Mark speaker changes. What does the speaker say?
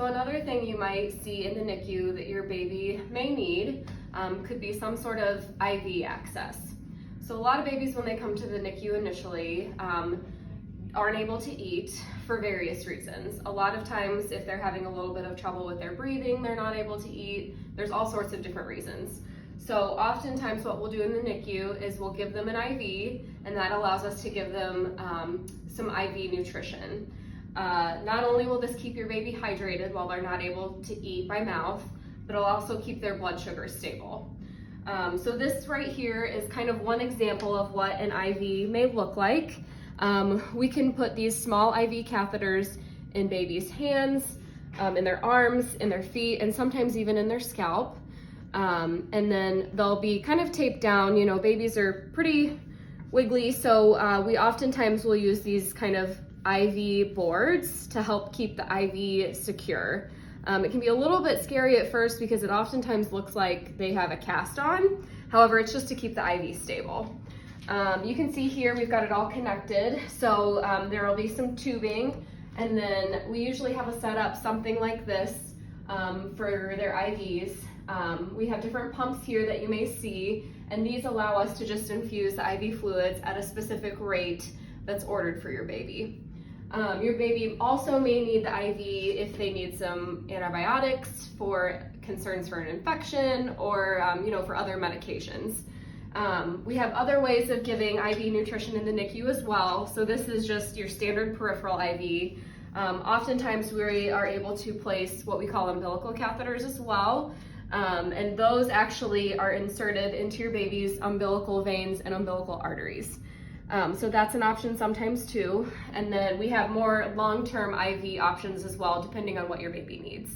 Speaker 1: So another thing you might see in the NICU that your baby may need could be some sort of IV access. So a lot of babies, when they come to the NICU initially, aren't able to eat for various reasons. A lot of times, if they're having a little bit of trouble with their breathing, they're not able to eat. There's all sorts of different reasons. So oftentimes what we'll do in the NICU is we'll give them an IV, and that allows us to give them some IV nutrition. Not only will this keep your baby hydrated while they're not able to eat by mouth, but it'll also keep their blood sugar stable. So this right here is kind of one example of what an IV may look like. We can put these small IV catheters in babies' hands, in their arms, in their feet, and sometimes even in their scalp. And then they'll be kind of taped down. You know, babies are pretty wiggly, so we oftentimes will use these kind of IV boards to help keep the IV secure. It can be a little bit scary at first because it oftentimes looks like they have a cast on. However, it's just to keep the IV stable. You can see here we've got it all connected. So there will be some tubing, and then we usually have a setup something like this for their IVs. We have different pumps here that you may see, and these allow us to just infuse the IV fluids at a specific rate that's ordered for your baby. Your baby also may need the IV if they need some antibiotics for concerns for an infection or for other medications. We have other ways of giving IV nutrition in the NICU as well. So this is just your standard peripheral IV. Oftentimes we are able to place what we call umbilical catheters as well. And those actually are inserted into your baby's umbilical veins and umbilical arteries. So that's an option sometimes too. And then we have more long-term IV options as well, depending on what your baby needs.